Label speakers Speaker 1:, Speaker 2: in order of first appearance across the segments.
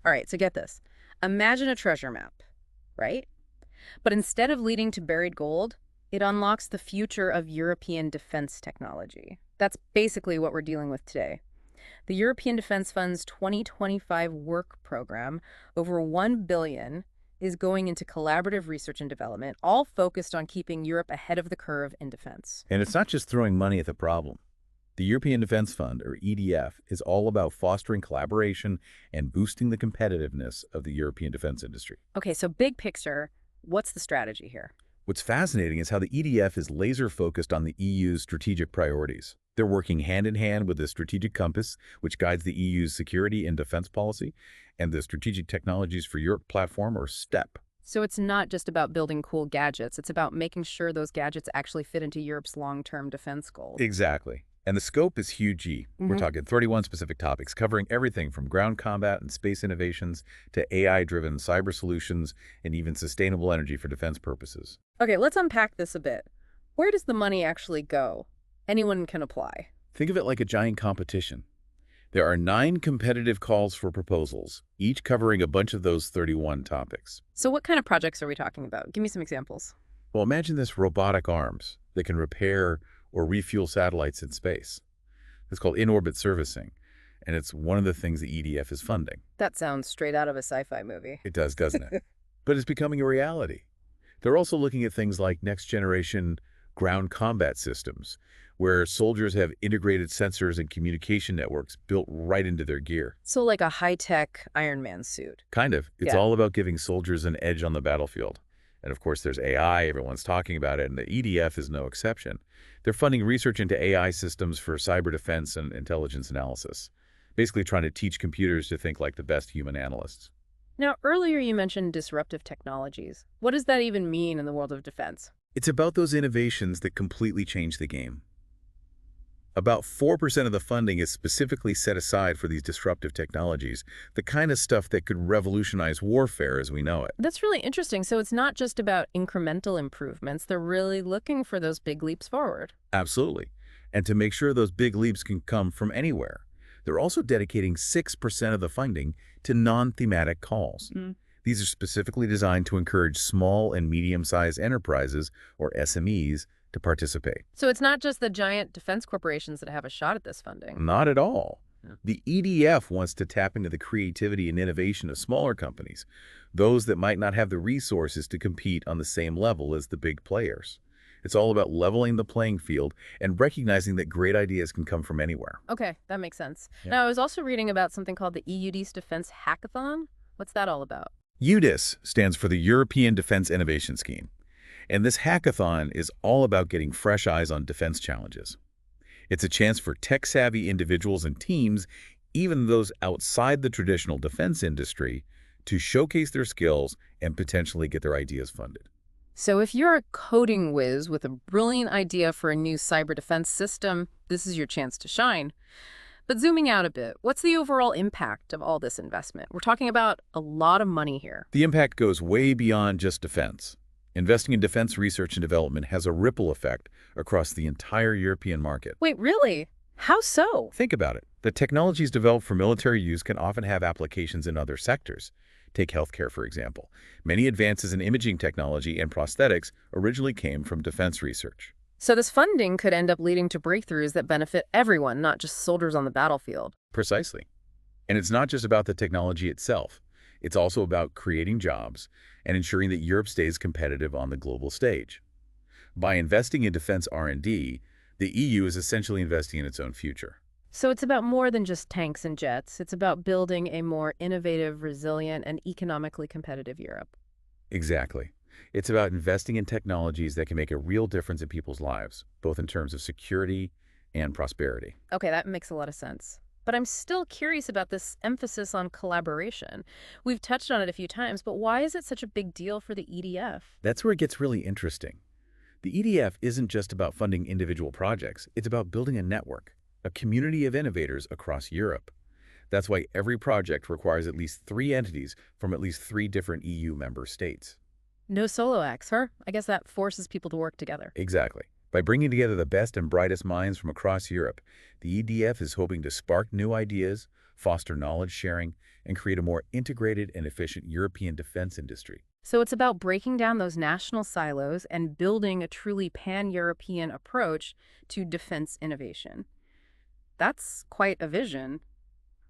Speaker 1: All right, so get this. Imagine a treasure map, right? But instead of leading to buried gold, it unlocks the future of European defense technology. That's basically what we're dealing with today. The European Defense Fund's 2025 work program, over 1 billion, is going into collaborative research and development, all focused on keeping Europe ahead of the curve in defense.
Speaker 2: And it's not just throwing money at the problem. The European Defense Fund, or EDF, is all about fostering collaboration and boosting the competitiveness of the European defense industry.
Speaker 1: Okay, so big picture, what's the strategy here?
Speaker 2: What's fascinating is how the EDF is laser-focused on the EU's strategic priorities. They're working hand-in-hand with the Strategic Compass, which guides the EU's security and defense policy, and the Strategic Technologies for Europe platform, or STEP.
Speaker 1: So it's not just about building cool gadgets, it's about making sure those gadgets actually fit into Europe's long-term defense goals.
Speaker 2: Exactly. And the scope is huge. We're talking 31 specific topics, covering everything from ground combat and space innovations to AI-driven cyber solutions and even sustainable energy for defense purposes.
Speaker 1: Okay, let's unpack this a bit. Where does the money actually go? Anyone can apply.
Speaker 2: Think of it like a giant competition. There are 9 competitive calls for proposals, each covering a bunch of those 31 topics.
Speaker 1: So what kind of projects are we talking about? Give me some examples.
Speaker 2: Well, imagine this: robotic arms that can repair or refuel satellites in space. It's called in-orbit servicing, and it's one of the things the EDF is funding.
Speaker 1: That sounds straight out of a sci-fi movie.
Speaker 2: It does, doesn't it? But it's becoming a reality. They're also looking at things like next-generation ground combat systems, where soldiers have integrated sensors and communication networks built right into their gear.
Speaker 1: So like a high-tech Iron Man suit.
Speaker 2: Kind of. It's
Speaker 1: Yeah.
Speaker 2: all about giving soldiers an edge on the battlefield. And of course, there's AI. Everyone's talking about it, and the EDF is no exception. They're funding research into AI systems for cyber defense and intelligence analysis, basically trying to teach computers to think like the best human analysts.
Speaker 1: Now, earlier you mentioned disruptive technologies. What does that even mean in the world of defense?
Speaker 2: It's about those innovations that completely change the game. About 4% of the funding is specifically set aside for these disruptive technologies, the kind of stuff that could revolutionize warfare as we know it.
Speaker 1: That's really interesting. So it's not just about incremental improvements. They're really looking for those big leaps forward.
Speaker 2: Absolutely. And to make sure those big leaps can come from anywhere, they're also dedicating 6% of the funding to non-thematic calls. These are specifically designed to encourage small and medium-sized enterprises, or SMEs, to participate.
Speaker 1: So it's not just the giant defense corporations that have a shot at this funding.
Speaker 2: Not at all.
Speaker 1: Yeah.
Speaker 2: The EDF wants to tap into the creativity and innovation of smaller companies, those that might not have the resources to compete on the same level as the big players. It's all about leveling the playing field and recognizing that great ideas can come from anywhere.
Speaker 1: Okay, that makes sense.
Speaker 2: Yeah.
Speaker 1: Now, I was also reading about something called the EUD's Defense Hackathon. What's that all about?
Speaker 2: EUDIS stands for the European Defense Innovation Scheme. And this hackathon is all about getting fresh eyes on defense challenges. It's a chance for tech-savvy individuals and teams, even those outside the traditional defense industry, to showcase their skills and potentially get their ideas funded.
Speaker 1: So if you're a coding whiz with a brilliant idea for a new cyber defense system, this is your chance to shine. But zooming out a bit, what's the overall impact of all this investment? We're talking about a lot of money here.
Speaker 2: The impact goes way beyond just defense. Investing in defense research and development has a ripple effect across the entire European market.
Speaker 1: Wait, really? How so?
Speaker 2: Think about it. The technologies developed for military use can often have applications in other sectors. Take healthcare, for example. Many advances in imaging technology and prosthetics originally came from defense research.
Speaker 1: So this funding could end up leading to breakthroughs that benefit everyone, not just soldiers on the battlefield.
Speaker 2: Precisely. And it's not just about the technology itself. It's also about creating jobs and ensuring that Europe stays competitive on the global stage. By investing in defense R&D, the EU is essentially investing in its own future.
Speaker 1: So it's about more than just tanks and jets. It's about building a more innovative, resilient, and economically competitive Europe.
Speaker 2: Exactly. It's about investing in technologies that can make a real difference in people's lives, both in terms of security and prosperity.
Speaker 1: Okay, that makes a lot of sense. But I'm still curious about this emphasis on collaboration. We've touched on it a few times, but why is it such a big deal for the EDF?
Speaker 2: That's where it gets really interesting. The EDF isn't just about funding individual projects. It's about building a network, a community of innovators across Europe. That's why every project requires at least 3 entities from at least 3 different EU member states.
Speaker 1: No solo acts, huh? I guess that forces people to work together.
Speaker 2: Exactly. By bringing together the best and brightest minds from across Europe, the EDF is hoping to spark new ideas, foster knowledge sharing, and create a more integrated and efficient European defense industry.
Speaker 1: So it's about breaking down those national silos and building a truly pan-European approach to defense innovation. That's quite a vision.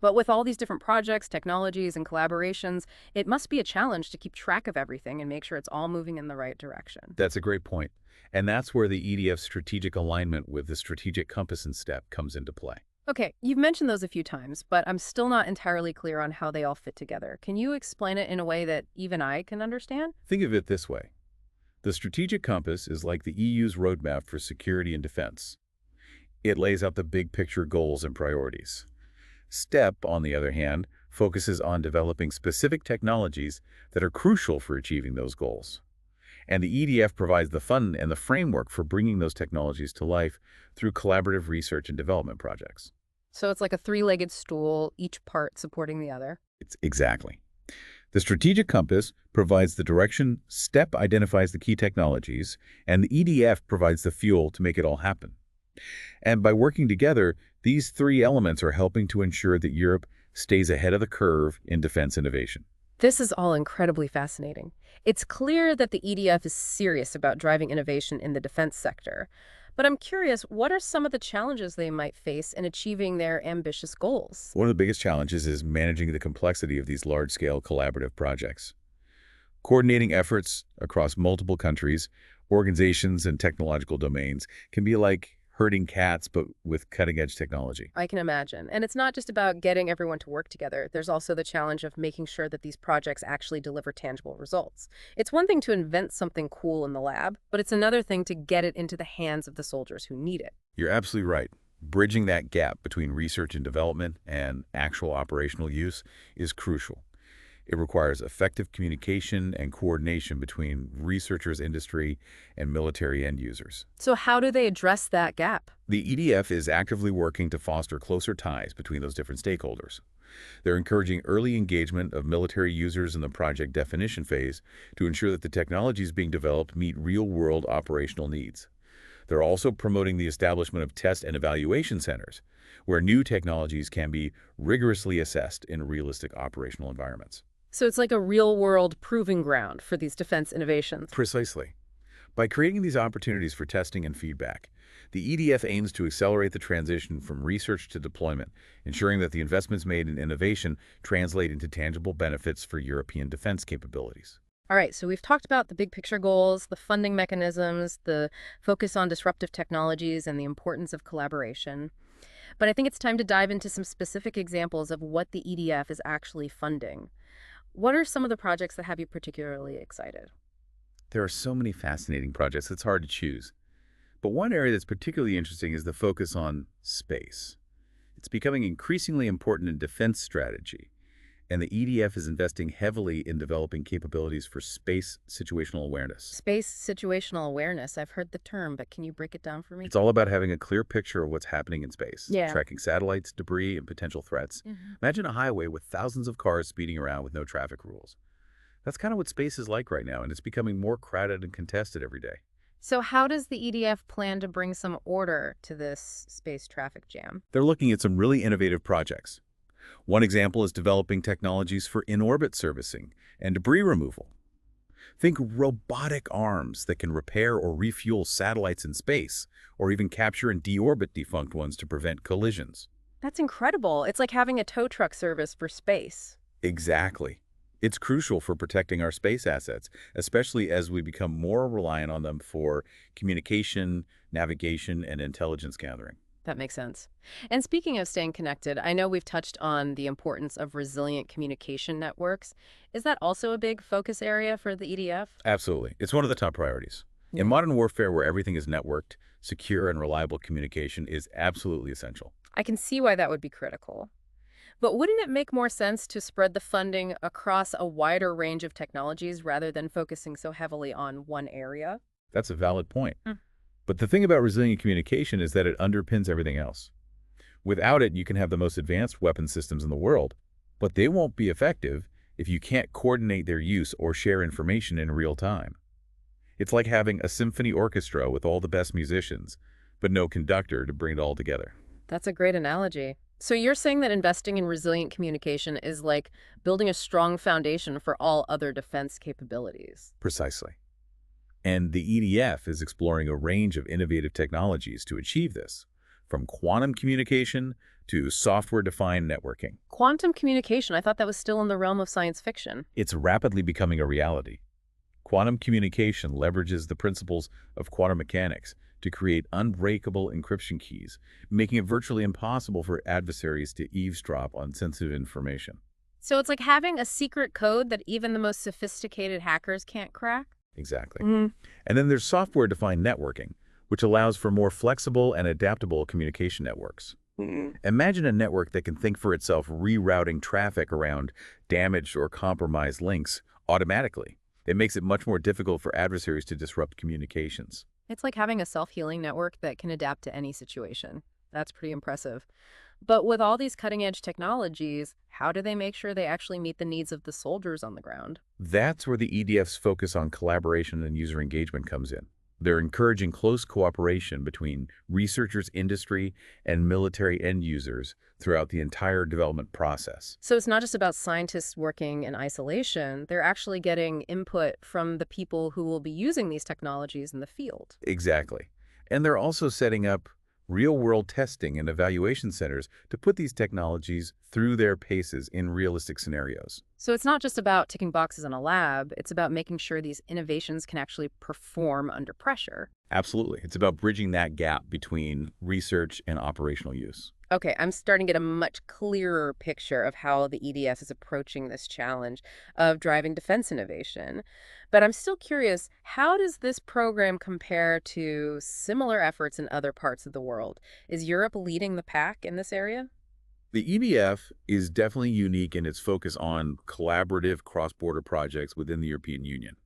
Speaker 1: But with all these different projects, technologies, and collaborations, it must be a challenge to keep track of everything and make sure it's all moving in the right direction.
Speaker 2: That's a great point. And that's where the EDF's strategic alignment with the strategic compass and STEP comes into play.
Speaker 1: Okay, you've mentioned those a few times, but I'm still not entirely clear on how they all fit together. Can you explain it in a way that even I can understand?
Speaker 2: Think of it this way. The strategic compass is like the EU's roadmap for security and defense. It lays out the big picture goals and priorities. STEP, on the other hand, focuses on developing specific technologies that are crucial for achieving those goals. And the EDF provides the fund and the framework for bringing those technologies to life through collaborative research and development projects.
Speaker 1: So it's like a three-legged stool, each part supporting the other.
Speaker 2: It's exactly. The strategic compass provides the direction, STEP identifies the key technologies, and the EDF provides the fuel to make it all happen. And by working together, these three elements are helping to ensure that Europe stays ahead of the curve in defense innovation.
Speaker 1: This is all incredibly fascinating. It's clear that the EDF is serious about driving innovation in the defense sector. But I'm curious, what are some of the challenges they might face in achieving their ambitious goals?
Speaker 2: One of the biggest challenges is managing the complexity of these large-scale collaborative projects. Coordinating efforts across multiple countries, organizations, and technological domains can be like herding cats, but with cutting-edge technology.
Speaker 1: I can imagine. And it's not just about getting everyone to work together. There's also the challenge of making sure that these projects actually deliver tangible results. It's one thing to invent something cool in the lab, but it's another thing to get it into the hands of the soldiers who need it.
Speaker 2: You're absolutely right. Bridging that gap between research and development and actual operational use is crucial. It requires effective communication and coordination between researchers, industry, and military end users.
Speaker 1: So how do they address that gap?
Speaker 2: The EDF is actively working to foster closer ties between those different stakeholders. They're encouraging early engagement of military users in the project definition phase to ensure that the technologies being developed meet real-world operational needs. They're also promoting the establishment of test and evaluation centers, where new technologies can be rigorously assessed in realistic operational environments.
Speaker 1: So it's like a real-world proving ground for these defense innovations.
Speaker 2: Precisely. By creating these opportunities for testing and feedback, the EDF aims to accelerate the transition from research to deployment, ensuring that the investments made in innovation translate into tangible benefits for European defense capabilities.
Speaker 1: All right, so we've talked about the big picture goals, the funding mechanisms, the focus on disruptive technologies, and the importance of collaboration. But I think it's time to dive into some specific examples of what the EDF is actually funding. What are some of the projects that have you particularly excited?
Speaker 2: There are so many fascinating projects, it's hard to choose. But one area that's particularly interesting is the focus on space. It's becoming increasingly important in defense strategy, and the EDF is investing heavily in developing capabilities for space situational awareness.
Speaker 1: Space situational awareness. I've heard the term, but can you break it down for me?
Speaker 2: It's all about having a clear picture of what's happening in space,
Speaker 1: Yeah.
Speaker 2: tracking satellites, debris, and potential threats. Imagine a highway with thousands of cars speeding around with no traffic rules. That's kind of what space is like right now, and it's becoming more crowded and contested every day.
Speaker 1: So how does the EDF plan to bring some order to this space traffic jam?
Speaker 2: They're looking at some really innovative projects. One example is developing technologies for in-orbit servicing and debris removal. Think robotic arms that can repair or refuel satellites in space, or even capture and deorbit defunct ones to prevent collisions.
Speaker 1: That's incredible. It's like having a tow truck service for space.
Speaker 2: Exactly. It's crucial for protecting our space assets, especially as we become more reliant on them for communication, navigation, and intelligence gathering.
Speaker 1: That makes sense. And speaking of staying connected, I know we've touched on the importance of resilient communication networks. Is that also a big focus area for the EDF?
Speaker 2: Absolutely. It's one of the top priorities.
Speaker 1: Yeah.
Speaker 2: In modern warfare, where everything is networked, secure and reliable communication is absolutely essential.
Speaker 1: I can see why that would be critical. But wouldn't it make more sense to spread the funding across a wider range of technologies rather than focusing so heavily on one area?
Speaker 2: That's a valid point. But the thing about resilient communication is that it underpins everything else. Without it, you can have the most advanced weapon systems in the world, but they won't be effective if you can't coordinate their use or share information in real time. It's like having a symphony orchestra with all the best musicians, but no conductor to bring it all together.
Speaker 1: That's a great analogy. So you're saying that investing in resilient communication is like building a strong foundation for all other defense capabilities.
Speaker 2: Precisely. And the EDF is exploring a range of innovative technologies to achieve this, from quantum communication to software-defined networking.
Speaker 1: Quantum communication, I thought that was still in the realm of science fiction.
Speaker 2: It's rapidly becoming a reality. Quantum communication leverages the principles of quantum mechanics to create unbreakable encryption keys, making it virtually impossible for adversaries to eavesdrop on sensitive information.
Speaker 1: So it's like having a secret code that even the most sophisticated hackers can't crack?
Speaker 2: Exactly.
Speaker 1: Mm.
Speaker 2: And then there's software-defined networking, which allows for more flexible and adaptable communication networks. Imagine a network that can think for itself, rerouting traffic around damaged or compromised links automatically. It makes it much more difficult for adversaries to disrupt communications.
Speaker 1: It's like having a self-healing network that can adapt to any situation. That's pretty impressive. But with all these cutting-edge technologies, how do they make sure they actually meet the needs of the soldiers on the ground?
Speaker 2: That's where the EDF's focus on collaboration and user engagement comes in. They're encouraging close cooperation between researchers, industry, and military end users throughout the entire development process.
Speaker 1: So it's not just about scientists working in isolation, they're actually getting input from the people who will be using these technologies in the field.
Speaker 2: Exactly. And they're also setting up real-world testing and evaluation centers to put these technologies through their paces in realistic scenarios.
Speaker 1: So it's not just about ticking boxes in a lab, it's about making sure these innovations can actually perform under pressure.
Speaker 2: Absolutely. It's about bridging that gap between research and operational use.
Speaker 1: Okay, I'm starting to get a much clearer picture of how the EDF is approaching this challenge of driving defense innovation. But I'm still curious, how does this program compare to similar efforts in other parts of the world? Is Europe leading the pack in this area?
Speaker 2: The EDF is definitely unique in its focus on collaborative cross-border projects within the European Union.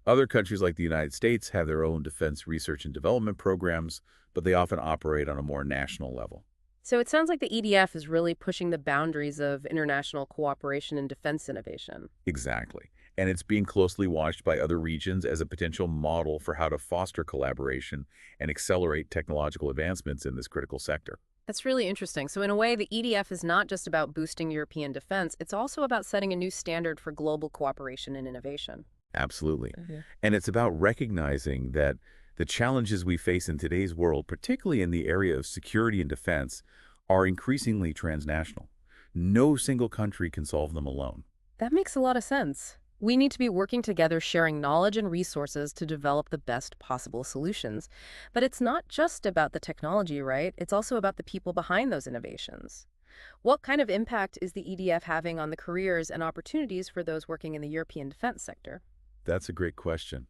Speaker 2: Other countries like the United States have their own defense research and development programs, but they often operate on a more national level.
Speaker 1: So it sounds like the EDF is really pushing the boundaries of international cooperation and defense innovation.
Speaker 2: Exactly. And it's being closely watched by other regions as a potential model for how to foster collaboration and accelerate technological advancements in this critical sector.
Speaker 1: That's really interesting. So in a way, the EDF is not just about boosting European defense, it's also about setting a new standard for global cooperation and innovation.
Speaker 2: Absolutely.
Speaker 1: Mhm.
Speaker 2: And it's about recognizing that the challenges we face in today's world, particularly in the area of security and defense, are increasingly transnational. No single country can solve them alone.
Speaker 1: That makes a lot of sense. We need to be working together, sharing knowledge and resources to develop the best possible solutions. But it's not just about the technology, right? It's also about the people behind those innovations. What kind of impact is the EDF having on the careers and opportunities for those working in the European defense sector?
Speaker 2: That's a great question.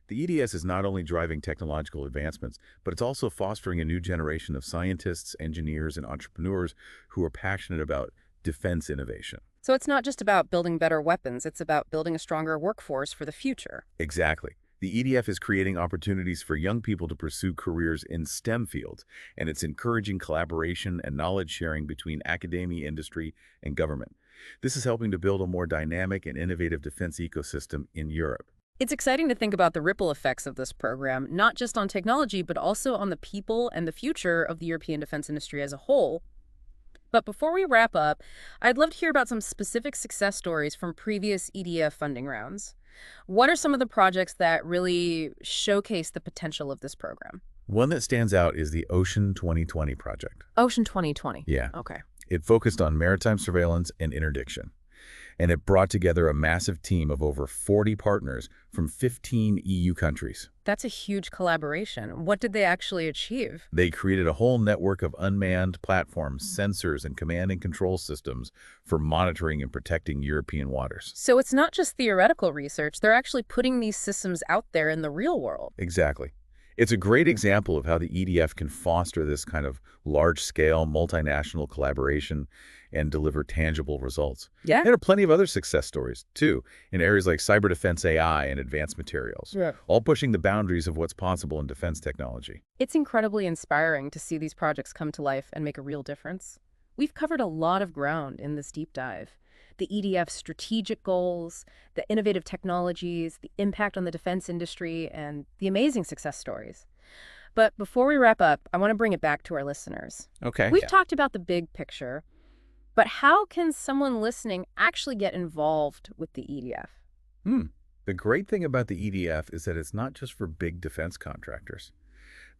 Speaker 2: The EDS is not only driving technological advancements, but it's also fostering a new generation of scientists, engineers, and entrepreneurs who are passionate about defense innovation.
Speaker 1: So it's not just about building better weapons, it's about building a stronger workforce for the future.
Speaker 2: Exactly. The EDF is creating opportunities for young people to pursue careers in STEM fields, and it's encouraging collaboration and knowledge sharing between academia, industry, and government. This is helping to build a more dynamic and innovative defense ecosystem in Europe.
Speaker 1: It's exciting to think about the ripple effects of this program, not just on technology, but also on the people and the future of the European defense industry as a whole. But before we wrap up, I'd love to hear about some specific success stories from previous EDF funding rounds. What are some of the projects that really showcase the potential of this program?
Speaker 2: One that stands out is the Ocean 2020 project.
Speaker 1: Ocean 2020.
Speaker 2: Yeah,
Speaker 1: Okay.
Speaker 2: it focused on maritime surveillance and interdiction, and it brought together a massive team of over 40 partners from 15 EU countries.
Speaker 1: That's a huge collaboration. What did they actually achieve?
Speaker 2: They created a whole network of unmanned platforms, sensors, and command and control systems for monitoring and protecting European waters.
Speaker 1: So it's not just theoretical research, they're actually putting these systems out there in the real world.
Speaker 2: Exactly. It's a great example of how the EDF can foster this kind of large-scale, multinational collaboration and deliver tangible results.
Speaker 1: Yeah.
Speaker 2: There are plenty of other success stories, too, in areas like cyber defense AI and advanced materials,
Speaker 1: Yeah.
Speaker 2: all pushing the boundaries of what's possible in defense technology.
Speaker 1: It's incredibly inspiring to see these projects come to life and make a real difference. We've covered a lot of ground in this deep dive. The EDF's strategic goals, the innovative technologies, the impact on the defense industry, and the amazing success stories. But before we wrap up, I want to bring it back to our listeners.
Speaker 2: Okay.
Speaker 1: We've talked about the big picture, but how can someone listening actually get involved with the EDF?
Speaker 2: Hmm. The great thing about the EDF is that it's not just for big defense contractors.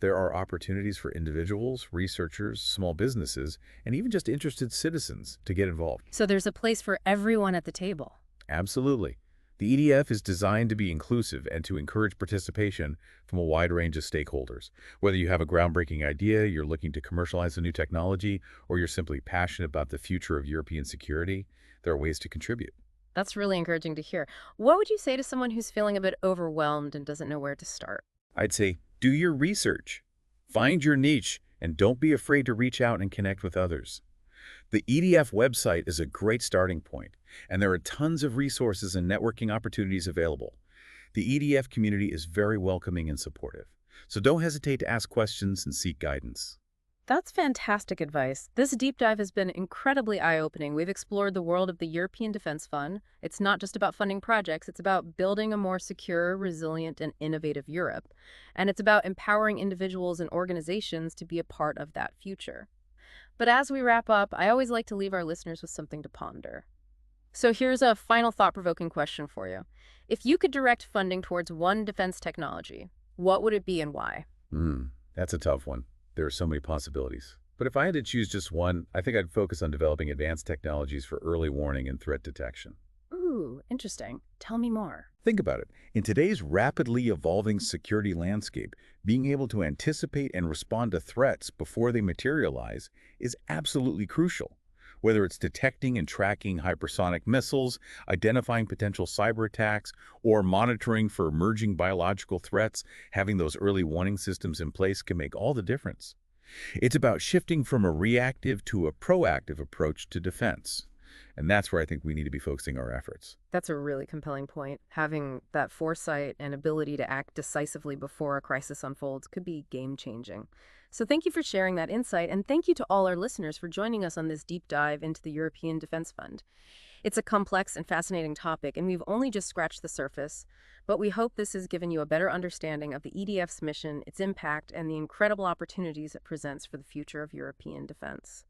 Speaker 2: There are opportunities for individuals, researchers, small businesses, and even just interested citizens to get involved.
Speaker 1: So there's a place for everyone at the table.
Speaker 2: Absolutely. The EDF is designed to be inclusive and to encourage participation from a wide range of stakeholders. Whether you have a groundbreaking idea, you're looking to commercialize a new technology, or you're simply passionate about the future of European security, there are ways to contribute.
Speaker 1: That's really encouraging to hear. What would you say to someone who's feeling a bit overwhelmed and doesn't know where to start?
Speaker 2: I'd say do your research, find your niche, and don't be afraid to reach out and connect with others. The EDF website is a great starting point, and there are tons of resources and networking opportunities available. The EDF community is very welcoming and supportive, so don't hesitate to ask questions and seek guidance.
Speaker 1: That's fantastic advice. This deep dive has been incredibly eye-opening. We've explored the world of the European Defense Fund. It's not just about funding projects, it's about building a more secure, resilient, and innovative Europe. And it's about empowering individuals and organizations to be a part of that future. But as we wrap up, I always like to leave our listeners with something to ponder. So here's a final thought-provoking question for you. If you could direct funding towards one defense technology, what would it be and why?
Speaker 2: That's a tough one. There are so many possibilities. But if I had to choose just one, I think I'd focus on developing advanced technologies for early warning and threat detection.
Speaker 1: Ooh, interesting. Tell me more.
Speaker 2: Think about it. In today's rapidly evolving security landscape, being able to anticipate and respond to threats before they materialize is absolutely crucial. Whether it's detecting and tracking hypersonic missiles, identifying potential cyber attacks, or monitoring for emerging biological threats, having those early warning systems in place can make all the difference. It's about shifting from a reactive to a proactive approach to defense. And that's where I think we need to be focusing our efforts.
Speaker 1: That's a really compelling point. Having that foresight and ability to act decisively before a crisis unfolds could be game-changing. So thank you for sharing that insight, and thank you to all our listeners for joining us on this deep dive into the European Defense Fund. It's a complex and fascinating topic, and we've only just scratched the surface, but we hope this has given you a better understanding of the EDF's mission, its impact, and the incredible opportunities it presents for the future of European defense.